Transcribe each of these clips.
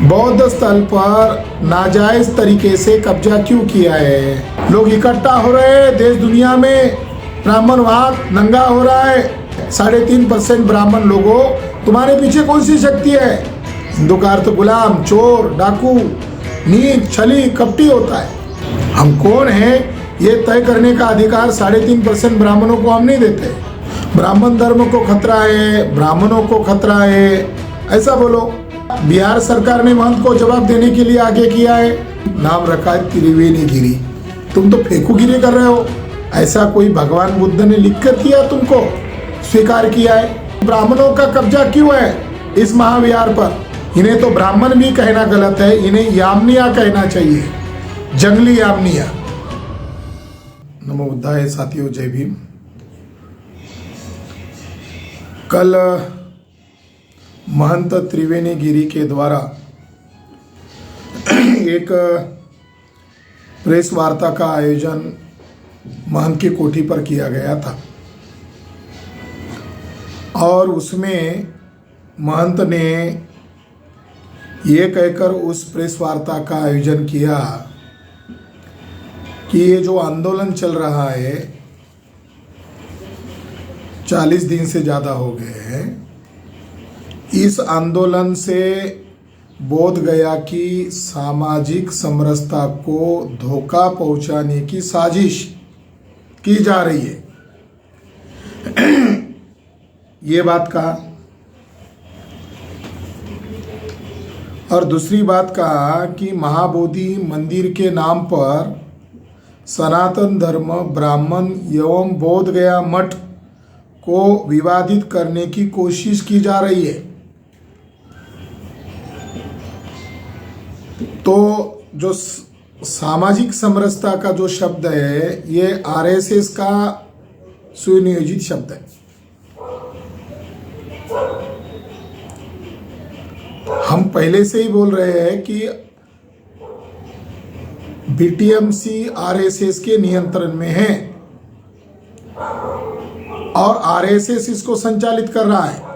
बौद्ध स्थल पर नाजायज तरीके से कब्जा क्यों किया है? लोग इकट्ठा हो रहे हैं देश दुनिया में, ब्राह्मणवाद नंगा हो रहा है। 3.5% ब्राह्मण लोगों, तुम्हारे पीछे कौन सी शक्ति है? हिंदू का अर्थ गुलाम, चोर, डाकू, नीच, छली, कपटी होता है। हम कौन हैं ये तय करने का अधिकार 3.5% ब्राह्मणों को हम नहीं देते। ब्राह्मण धर्म को खतरा है, ब्राह्मणों को खतरा है, ऐसा बोलो। बिहार सरकार ने महंत को जवाब देने के लिए आगे किया है, नाम रखा है त्रिवेणी गिरी। तुम तो फेंकूगिरी कर रहे हो। ऐसा कोई भगवान बुद्ध ने लिख कर दिया, तुमको स्वीकार किया है? ब्राह्मणों का कब्जा क्यों है इस महाविहार पर? इन्हें तो ब्राह्मण भी कहना गलत है, इन्हें यामनिया कहना चाहिए, जंगली यामनिया। नमो बुद्धाय। साथियों, जय भीम। कल महंत त्रिवेणी गिरी के द्वारा एक प्रेस वार्ता का आयोजन महंत की कोठी पर किया गया था और उसमें महंत ने ये कहकर उस प्रेस वार्ता का आयोजन किया कि ये जो आंदोलन चल रहा है 40 दिन से ज़्यादा हो गए हैं, इस आंदोलन से बोध गया कि सामाजिक समरसता को धोखा पहुंचाने की साजिश की जा रही है। ये बात कहा और दूसरी बात कहा कि महाबोधि मंदिर के नाम पर सनातन धर्म, ब्राह्मण एवं बोध गया मठ को विवादित करने की कोशिश की जा रही है। तो जो सामाजिक समरसता का जो शब्द है, ये आरएसएस का सुनियोजित शब्द है। हम पहले से ही बोल रहे हैं कि बीटीएमसी आरएसएस के नियंत्रण में है और आरएसएस इसको संचालित कर रहा है।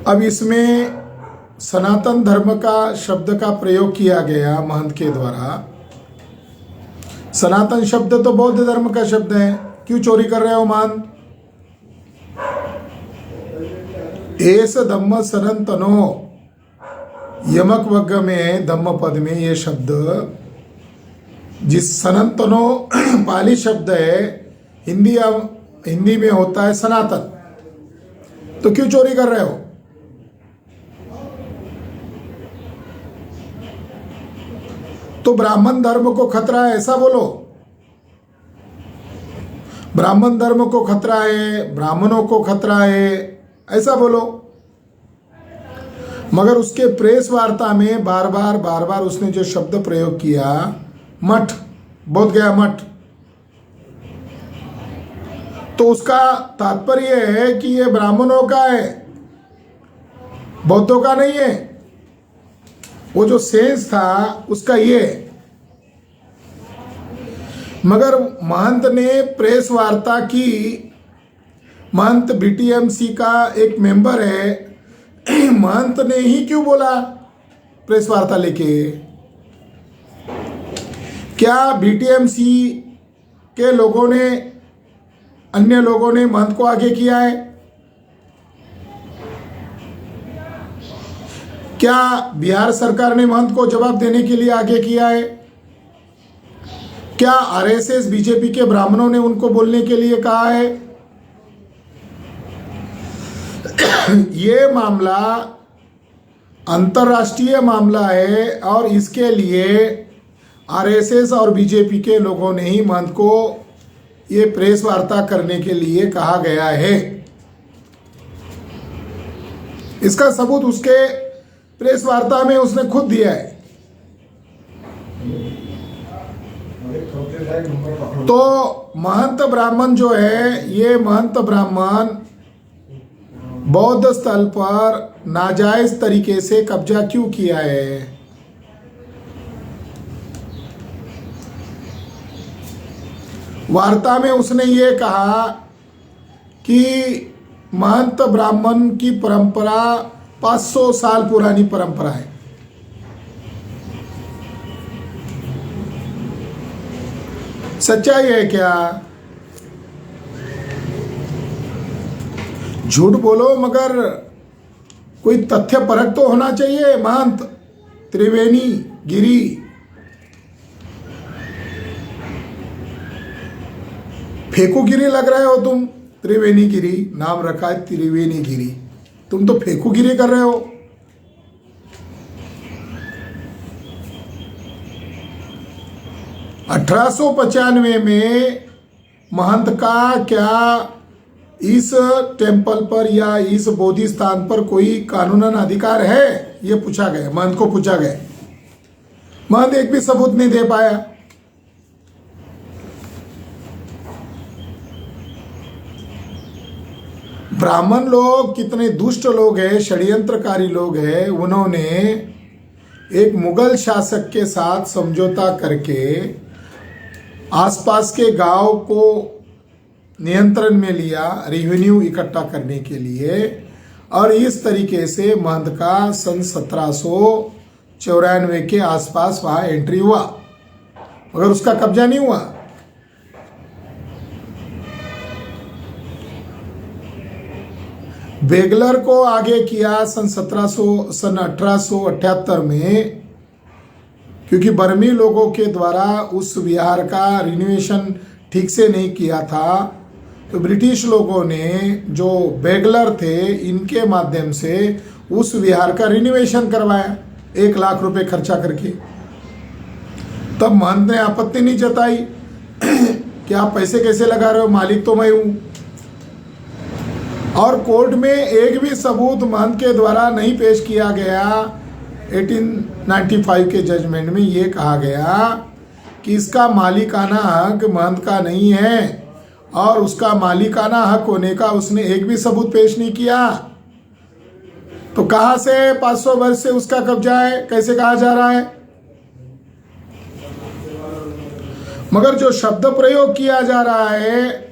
अब इसमें सनातन धर्म का शब्द का प्रयोग किया गया महंत के द्वारा। सनातन शब्द तो बौद्ध धर्म का शब्द है, क्यों चोरी कर रहे हो महंत? एस धम्म सनातनो, यमक वग्ग में धम्म पद में ये शब्द, जिस सनातनो पाली शब्द है, हिंदी में होता है सनातन, तो क्यों चोरी कर रहे हो? तो ब्राह्मण धर्म को खतरा है, ऐसा बोलो। ब्राह्मण धर्म को खतरा है, ब्राह्मणों को खतरा है, ऐसा बोलो। मगर उसके प्रेस वार्ता में बार बार उसने जो शब्द प्रयोग किया, मठ, बोध गया मठ, तो उसका तात्पर्य है कि ये ब्राह्मणों का है, बौद्धों का नहीं है। वो जो सेंस था उसका ये। मगर महंत ने प्रेस वार्ता की, महंत बीटीएमसी का एक मेंबर है, महंत ने ही क्यों बोला प्रेस वार्ता लेके? क्या बीटीएमसी के लोगों ने, अन्य लोगों ने महंत को आगे किया है? क्या बिहार सरकार ने महंत को जवाब देने के लिए आगे किया है? क्या आरएसएस, बीजेपी के ब्राह्मणों ने उनको बोलने के लिए कहा है? ये मामला अंतर्राष्ट्रीय मामला है और इसके लिए आरएसएस और बीजेपी के लोगों ने ही महंत को ये प्रेस वार्ता करने के लिए कहा गया है। इसका सबूत उसके प्रेस वार्ता में उसने खुद दिया है। तो महंत ब्राह्मण जो है, ये महंत ब्राह्मण बौद्ध स्थल पर नाजायज तरीके से कब्जा क्यों किया है? वार्ता में उसने ये कहा कि महंत ब्राह्मण की परंपरा 500 साल पुरानी परंपरा है। सच्चाई है क्या? झूठ बोलो मगर कोई तथ्य परक तो होना चाहिए। महंत त्रिवेणी गिरी, फेकू गिरी लग रहे हो तुम। त्रिवेणी गिरी नाम रखा है, त्रिवेणी गिरी, तुम तो फेकू गिरी कर रहे हो। अठारह में महंत का क्या इस टेम्पल पर या इस बोधि स्थान पर कोई कानूनन अधिकार है? ये पूछा गया, महंत को पूछा गया। महंत एक भी सबूत नहीं दे पाया। ब्राह्मण लोग कितने दुष्ट लोग हैं, षड्यंत्रकारी लोग हैं। उन्होंने एक मुगल शासक के साथ समझौता करके आसपास के गांव को नियंत्रण में लिया, रेवेन्यू इकट्ठा करने के लिए। और इस तरीके से महंत का सन 1794 के आसपास वहां एंट्री हुआ, मगर उसका कब्जा नहीं हुआ। बेगलर को आगे किया सन 1878 में, क्योंकि बर्मी लोगों के द्वारा उस विहार का रिनोवेशन ठीक से नहीं किया था, तो ब्रिटिश लोगों ने जो बेगलर थे इनके माध्यम से उस विहार का रिनोवेशन करवाया 1 लाख रुपए खर्चा करके। तब महंत ने आपत्ति नहीं जताई कि आप पैसे कैसे लगा रहे हो, मालिक तो मैं हूं। और कोर्ट में एक भी सबूत महंत के द्वारा नहीं पेश किया गया। 1895 के जजमेंट में ये कहा गया कि इसका मालिकाना हक महंत का नहीं है, और उसका मालिकाना हक होने का उसने एक भी सबूत पेश नहीं किया। तो कहां से 500 वर्ष से उसका कब्जा है, कैसे कहा जा रहा है? मगर जो शब्द प्रयोग किया जा रहा है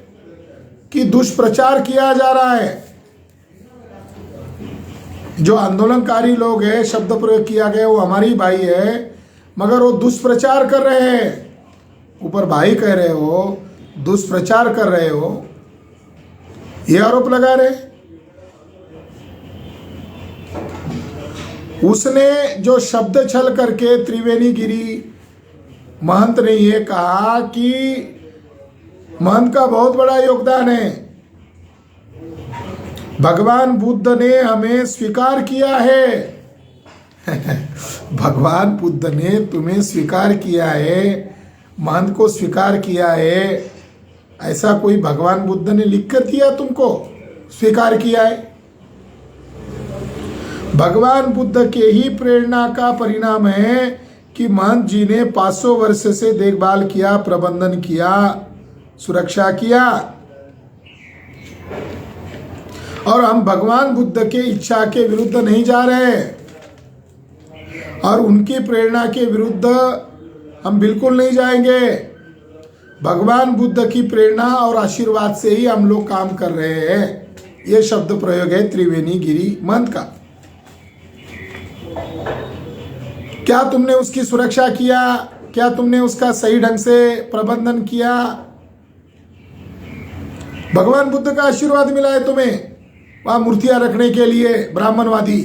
कि दुष्प्रचार किया जा रहा है, जो आंदोलनकारी लोग हैं, शब्द प्रयोग किया गया वो हमारी भाई है, मगर वो दुष्प्रचार कर रहे हैं। ऊपर भाई कह रहे हो, दुष्प्रचार कर रहे हो, ये आरोप लगा रहे। उसने जो शब्द छल करके त्रिवेणी गिरी, महंत ने ये कहा कि महंत का बहुत बड़ा योगदान है, भगवान बुद्ध ने हमें स्वीकार किया है। भगवान बुद्ध ने तुम्हें स्वीकार किया है, महंत को स्वीकार किया है। ऐसा कोई भगवान बुद्ध ने लिख कर दिया तुमको, स्वीकार किया है? भगवान बुद्ध के ही प्रेरणा का परिणाम है कि महंत जी ने 500 वर्ष से देखभाल किया, प्रबंधन किया, सुरक्षा किया। और हम भगवान बुद्ध के इच्छा के विरुद्ध नहीं जा रहे, और उनकी प्रेरणा के विरुद्ध हम बिल्कुल नहीं जाएंगे। भगवान बुद्ध की प्रेरणा और आशीर्वाद से ही हम लोग काम कर रहे हैं। ये शब्द प्रयोग है त्रिवेणी गिरी महंत का। क्या तुमने उसकी सुरक्षा किया? क्या तुमने उसका सही ढंग से प्रबंधन किया? भगवान बुद्ध का आशीर्वाद मिला है तुम्हें वहां मूर्तियां रखने के लिए, ब्राह्मणवादी।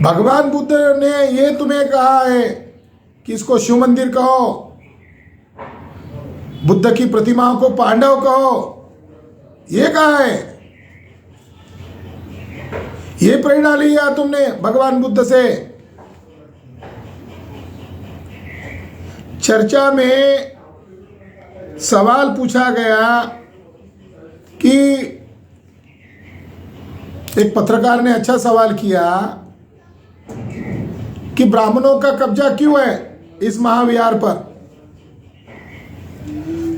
भगवान बुद्ध ने ये तुम्हें कहा है कि इसको शिव मंदिर कहो, बुद्ध की प्रतिमाओं को पांडव कहो, ये कहा है। ये प्रेरणा लिया तुमने भगवान बुद्ध से। चर्चा में सवाल पूछा गया कि एक पत्रकार ने अच्छा सवाल किया कि ब्राह्मणों का कब्जा क्यों है इस महाविहार पर।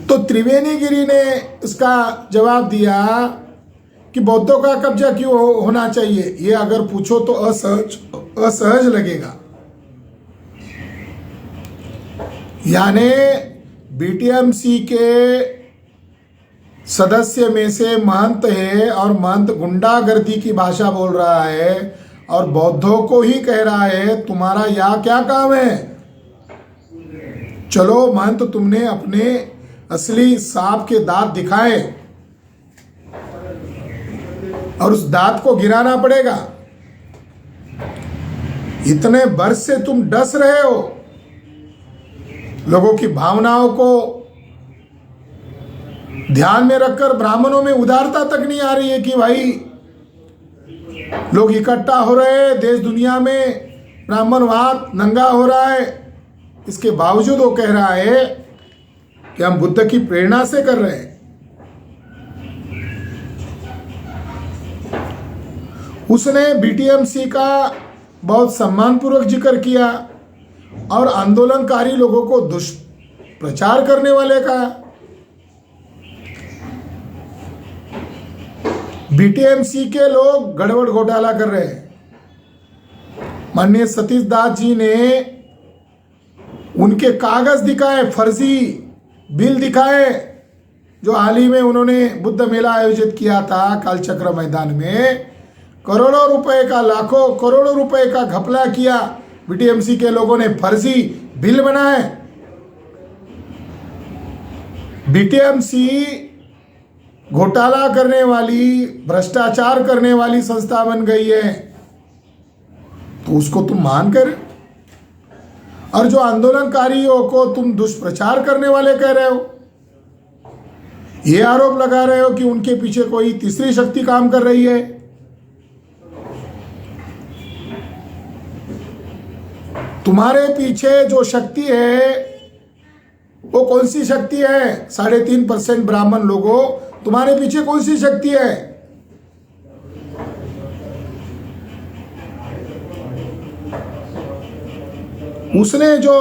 तो त्रिवेणी गिरी ने इसका जवाब दिया कि बौद्धों का कब्जा क्यों होना चाहिए। ये अगर पूछो तो असहज लगेगा। यानी बीटीएमसी के सदस्य में से महंत है और महंत गुंडागर्दी की भाषा बोल रहा है और बौद्धों को ही कह रहा है तुम्हारा यहाँ क्या काम है। चलो महंत, तुमने अपने असली सांप के दांत दिखाए और उस दांत को गिराना पड़ेगा। इतने वर्ष से तुम डस रहे हो, लोगों की भावनाओं को ध्यान में रखकर ब्राह्मणों में उदारता तक नहीं आ रही है कि भाई लोग इकट्ठा हो रहे हैं, देश दुनिया में ब्राह्मणवाद नंगा हो रहा है। इसके बावजूद वो कह रहा है कि हम बुद्ध की प्रेरणा से कर रहे हैं। उसने बीटीएमसी का बहुत सम्मानपूर्वक जिक्र किया और आंदोलनकारी लोगों को दुष्प्रचार करने वाले का। बीटीएमसी के लोग गड़बड़ घोटाला कर रहे हैं। माननीय सतीश दास जी ने उनके कागज दिखाए, फर्जी बिल दिखाए, जो हाल ही में उन्होंने बुद्ध मेला आयोजित किया था कालचक्र मैदान में। करोड़ों रुपए का, लाखों करोड़ों रुपए का घपला किया। बीटीएमसी के लोगों ने फर्जी बिल बनाए। बीटीएमसी घोटाला करने वाली, भ्रष्टाचार करने वाली संस्था बन गई है, तो उसको तुम मान कर, और जो आंदोलनकारियों को तुम दुष्प्रचार करने वाले कह रहे हो, ये आरोप लगा रहे हो कि उनके पीछे कोई तीसरी शक्ति काम कर रही है। तुम्हारे पीछे जो शक्ति है वो कौन सी शक्ति है? 3.5% ब्राह्मण लोगों, तुम्हारे पीछे कौन सी शक्ति है? उसने जो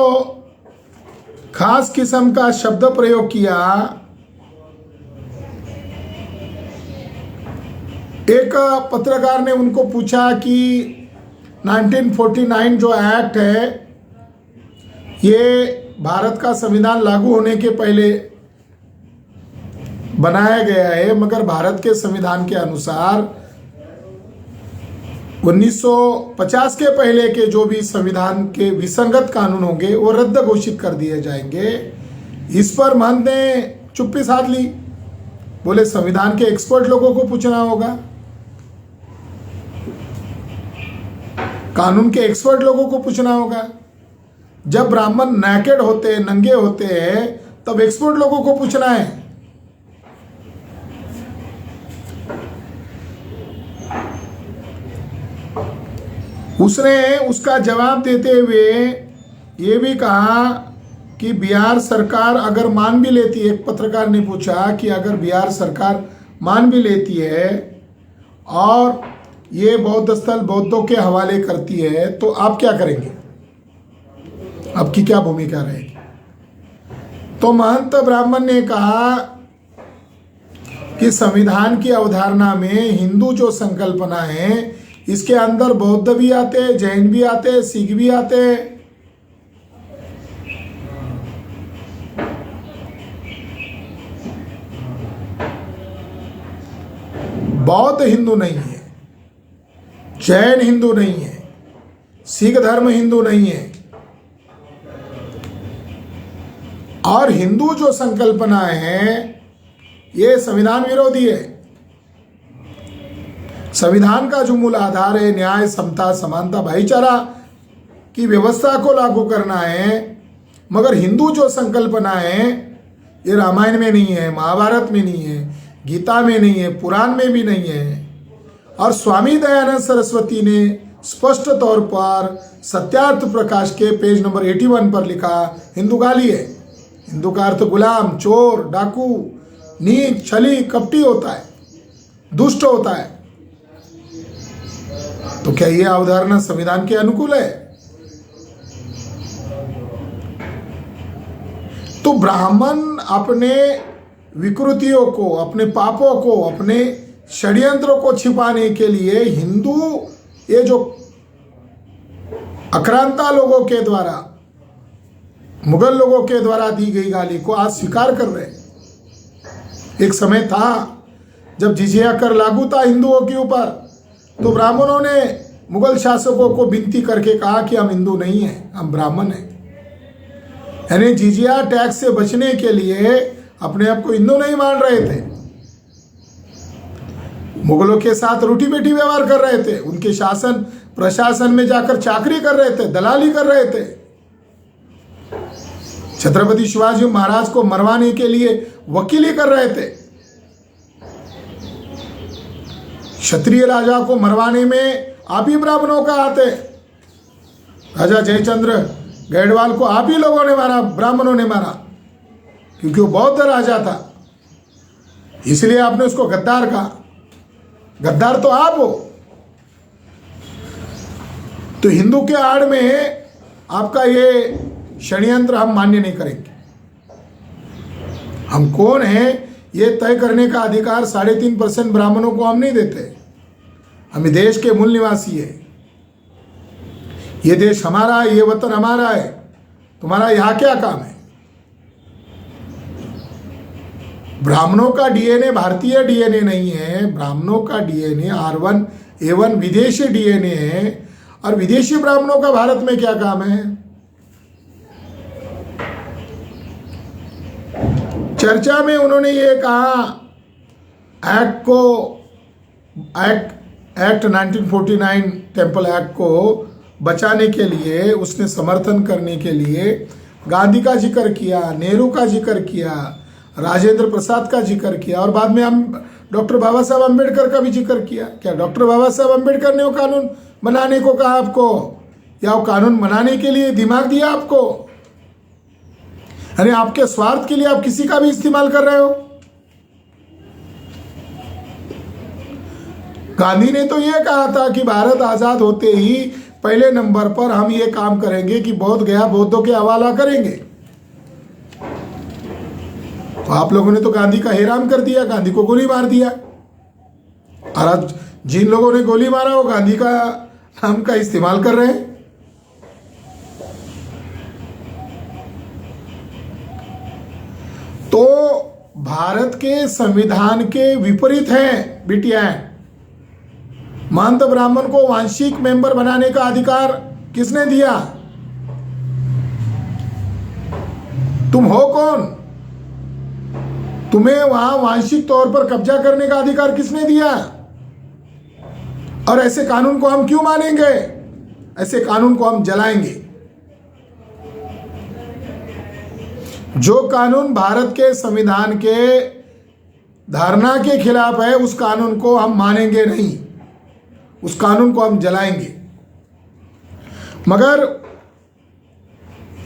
खास किस्म का शब्द प्रयोग किया, एक पत्रकार ने उनको पूछा कि 1949 जो एक्ट है, ये भारत का संविधान लागू होने के पहले बनाया गया है, मगर भारत के संविधान के अनुसार 1950 के पहले के जो भी संविधान के विसंगत कानून होंगे वो रद्द घोषित कर दिए जाएंगे। इस पर महंत ने चुप्पी साध ली। बोले संविधान के एक्सपर्ट लोगों को पूछना होगा, कानून के एक्सपर्ट लोगों को पूछना होगा। जब ब्राह्मण नैकेड होते हैं, नंगे होते हैं, तब एक्सपर्ट लोगों को पूछना है। उसने उसका जवाब देते हुए ये भी कहा कि बिहार सरकार अगर मान भी लेती है, एक पत्रकार ने पूछा कि अगर बिहार सरकार मान भी लेती है और ये बौद्ध स्थल बौद्धों के हवाले करती है, तो आप क्या करेंगे? आपकी क्या भूमिका रहेगी? तो महंत ब्राह्मण ने कहा कि संविधान की अवधारणा में हिंदू जो संकल्पना है, इसके अंदर बौद्ध भी आते, जैन भी आते, सिख भी आते। बौद्ध हिंदू नहीं है, जैन हिंदू नहीं है, सिख धर्म हिंदू नहीं है। और हिंदू जो संकल्पना है ये संविधान विरोधी है। संविधान का जो मूल आधार है न्याय, समता, समानता, भाईचारा की व्यवस्था को लागू करना है, मगर हिंदू जो संकल्पना है ये रामायण में नहीं है, महाभारत में नहीं है, गीता में नहीं है, पुराण में भी नहीं है। और स्वामी दयानंद सरस्वती ने स्पष्ट तौर पर सत्यार्थ प्रकाश के पेज नंबर 81 पर लिखा, हिंदू गाली है। हिंदू का अर्थ गुलाम, चोर, डाकू, नीच, छली, कपटी होता है, दुष्ट होता है। तो क्या यह अवधारणा संविधान के अनुकूल है? तो ब्राह्मण अपने विकृतियों को, अपने पापों को, अपने षड्यंत्रों को छिपाने के लिए हिंदू, ये जो आक्रांता लोगों के द्वारा, मुगल लोगों के द्वारा दी गई गाली को आज स्वीकार कर रहे हैं। एक समय था जब जिजिया कर लागू था हिंदुओं के ऊपर, तो ब्राह्मणों ने मुगल शासकों को विनती करके कहा कि हम हिंदू नहीं हैं, हम ब्राह्मण हैं। यानी जिजिया टैक्स से बचने के लिए अपने आप को हिंदू नहीं मान रहे थे, मुगलों के साथ रूठी बेटी व्यवहार कर रहे थे, उनके शासन प्रशासन में जाकर चाकरी कर रहे थे, दलाली कर रहे थे। छत्रपति शिवाजी महाराज को मरवाने के लिए वकीली कर रहे थे, क्षत्रिय राजा को मरवाने में आप ही ब्राह्मणों का हाथ है। राजा जयचंद्र गैडवाल को आप ही लोगों ने मारा, ब्राह्मणों ने मारा, क्योंकि वो बौद्ध राजा था, इसलिए आपने उसको गद्दार कहा। गद्दार तो आप हो। तो हिंदू के आड़ में आपका ये षड्यंत्र हम मान्य नहीं करेंगे। हम कौन हैं ये तय करने का अधिकार 3.5% ब्राह्मणों को हम नहीं देते। हम देश के मूल निवासी है, ये देश हमारा है, ये वतन हमारा है, तुम्हारा यहां क्या काम है। ब्राह्मणों का डीएनए भारतीय डीएनए नहीं है, ब्राह्मणों का डीएनए R1A1 विदेशी डीएनए है, और विदेशी ब्राह्मणों का भारत में क्या काम है। चर्चा में उन्होंने ये कहा एक्ट 1949 टेम्पल एक्ट को बचाने के लिए, उसने समर्थन करने के लिए गांधी का जिक्र किया, नेहरू का जिक्र किया, राजेंद्र प्रसाद का जिक्र किया, और बाद में हम डॉक्टर बाबा साहब अम्बेडकर का भी जिक्र किया। क्या डॉक्टर बाबा साहब अम्बेडकर ने वो कानून बनाने को कहा आपको, या वो कानून बनाने के लिए दिमाग दिया आपको? अरे आपके स्वार्थ के लिए आप किसी का भी इस्तेमाल कर रहे हो। गांधी ने तो ये कहा था कि भारत आजाद होते ही पहले नंबर पर हम ये काम करेंगे कि बोध गया बौद्धों के हवाला करेंगे। तो आप लोगों ने तो गांधी का हैरान कर दिया, गांधी को गोली मार दिया, और आज जिन लोगों ने गोली मारा वो गांधी का नाम का इस्तेमाल कर रहे हैं। तो भारत के संविधान के विपरीत है बिटिया। महंत ब्राह्मण को वांशिक मेंबर बनाने का अधिकार किसने दिया? तुम हो कौन? तुम्हें वहां वांशिक तौर पर कब्जा करने का अधिकार किसने दिया? और ऐसे कानून को हम क्यों मानेंगे? ऐसे कानून को हम जलाएंगे। जो कानून भारत के संविधान के धारणा के खिलाफ है, उस कानून को हम मानेंगे नहीं, उस कानून को हम जलाएंगे। मगर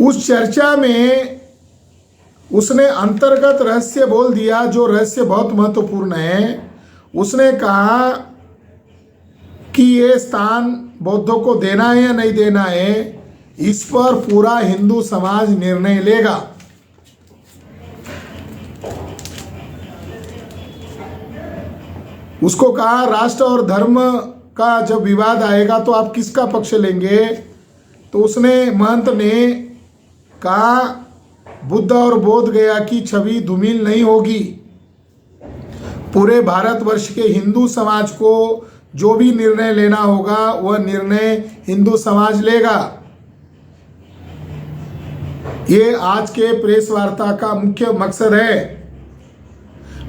उस चर्चा में उसने अंतर्गत रहस्य बोल दिया, जो रहस्य बहुत महत्वपूर्ण है। उसने कहा कि ये स्थान बौद्धों को देना है या नहीं देना है, इस पर पूरा हिंदू समाज निर्णय लेगा। उसको कहा राष्ट्र और धर्म का जब विवाद आएगा तो आप किसका पक्ष लेंगे? तो उसने, महंत ने कहा बुद्ध और बोध गया की छवि धूमिल नहीं होगी। पूरे भारतवर्ष के हिंदू समाज को जो भी निर्णय लेना होगा वह निर्णय हिंदू समाज लेगा। ये आज के प्रेस वार्ता का मुख्य मकसद है।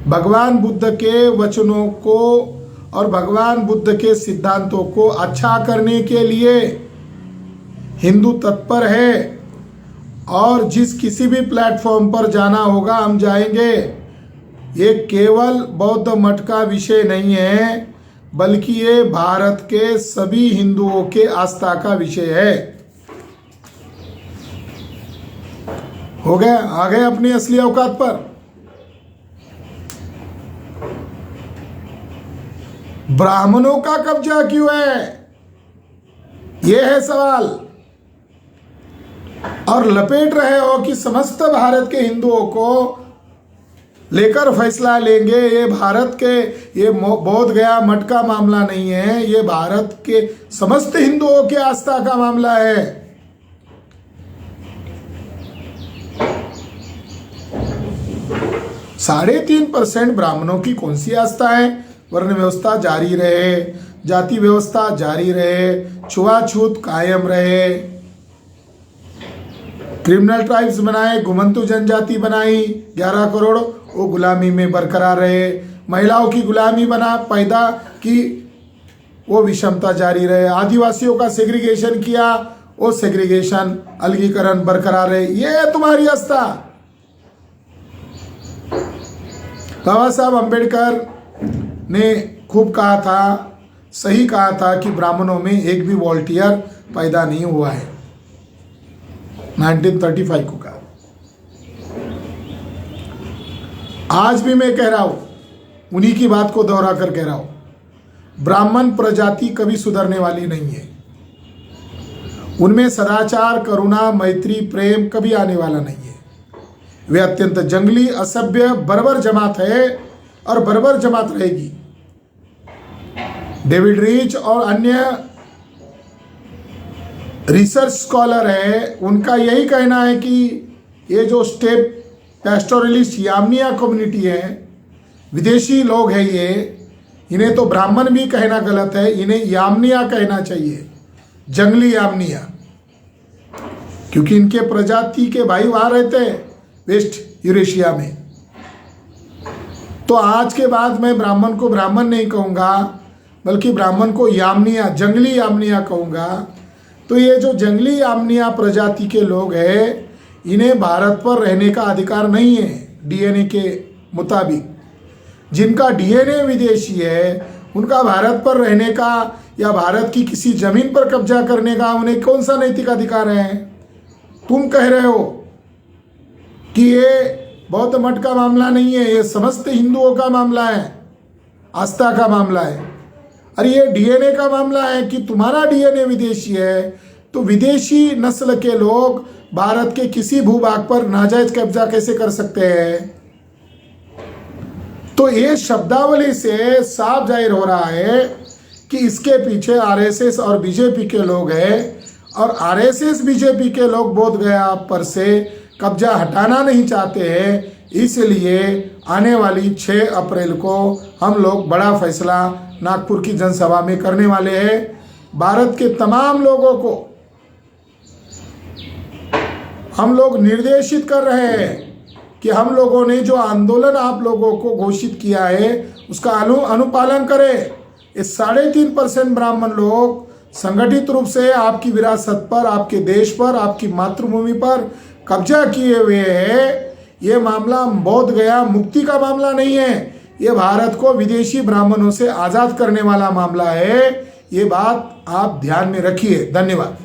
भगवान बुद्ध के वचनों को और भगवान बुद्ध के सिद्धांतों को अच्छा करने के लिए हिंदू तत्पर है, और जिस किसी भी प्लेटफॉर्म पर जाना होगा हम जाएंगे। ये केवल बौद्ध मठ का विषय नहीं है, बल्कि ये भारत के सभी हिंदुओं के आस्था का विषय है। हो गया, आ गए अपनी असली औकात पर। ब्राह्मणों का कब्जा क्यों है, यह है सवाल। और लपेट रहे हो कि समस्त भारत के हिंदुओं को लेकर फैसला लेंगे। ये भारत के, ये बोध गया मठ का मामला नहीं है, ये भारत के समस्त हिंदुओं के आस्था का मामला है। 3.5% ब्राह्मणों की कौन सी आस्था है? वर्ण व्यवस्था जारी रहे, जाति व्यवस्था जारी रहे, छुआछूत कायम रहे, क्रिमिनल ट्राइब्स बनाए, घुमंतु जनजाति बनाई 11 करोड़, वो गुलामी में बरकरार रहे, महिलाओं की गुलामी बना पैदा की, वो विषमता जारी रहे, आदिवासियों का सेग्रीगेशन किया, वो सेग्रीगेशन अलगीकरण बरकरार रहे। ये है तुम्हारी आस्था। बाबा साहब अंबेडकर ने खूब कहा था, सही कहा था कि ब्राह्मणों में एक भी वॉलंटियर पैदा नहीं हुआ है, 1935 को कहा। आज भी मैं कह रहा हूं, उन्हीं की बात को दोहरा कर कह रहा हूं, ब्राह्मण प्रजाति कभी सुधरने वाली नहीं है। उनमें सदाचार, करुणा, मैत्री, प्रेम कभी आने वाला नहीं है। वे अत्यंत जंगली, असभ्य, बर्बर जमात है और बर्बर जमात रहेगी। डेविड रिच और अन्य रिसर्च स्कॉलर है, उनका यही कहना है कि ये जो स्टेप पैस्टोरलिस्ट यामनिया कम्युनिटी है, विदेशी लोग हैं ये, इन्हें तो ब्राह्मण भी कहना गलत है, इन्हें यामनिया कहना चाहिए, जंगली यामनिया, क्योंकि इनके प्रजाति के भाई वहां रहते हैं वेस्ट यूरेशिया में। तो आज के बाद मैं ब्राह्मण को ब्राह्मण नहीं कहूँगा, बल्कि ब्राह्मण को यामनिया, जंगली यामनिया कहूँगा। तो ये जो जंगली यामनिया प्रजाति के लोग हैं, इन्हें भारत पर रहने का अधिकार नहीं है डीएनए के मुताबिक। जिनका डीएनए विदेशी है, उनका भारत पर रहने का या भारत की किसी जमीन पर कब्जा करने का उन्हें कौन सा नैतिक अधिकार है? तुम कह रहे हो कि ये बौद्ध मठ का मामला नहीं है, ये समस्त हिंदुओं का मामला है, आस्था का मामला है। अरे ये डीएनए का मामला है कि तुम्हारा डीएनए विदेशी है, तो विदेशी नस्ल के लोग भारत के किसी भूभाग पर नाजायज कब्जा कैसे कर सकते हैं? तो ये शब्दावली से साफ जाहिर हो रहा है कि इसके पीछे आरएसएस और बीजेपी के लोग हैं, और आरएसएस बीजेपी के लोग बोध गया पर से कब्जा हटाना नहीं चाहते हैं। इसलिए आने वाली 6 अप्रैल को हम लोग बड़ा फैसला नागपुर की जनसभा में करने वाले हैं। भारत के तमाम लोगों को हम लोग निर्देशित कर रहे हैं कि हम लोगों ने जो आंदोलन आप लोगों को घोषित किया है उसका अनुपालन करें। ये 3.5% ब्राह्मण लोग संगठित रूप से आपकी विरासत पर, आपके देश पर, आपकी मातृभूमि पर कब्जा किए हुए हैं। ये मामला बोध गया मुक्ति का मामला नहीं है, ये भारत को विदेशी ब्राह्मणों से आज़ाद करने वाला मामला है। ये बात आप ध्यान में रखिए। धन्यवाद।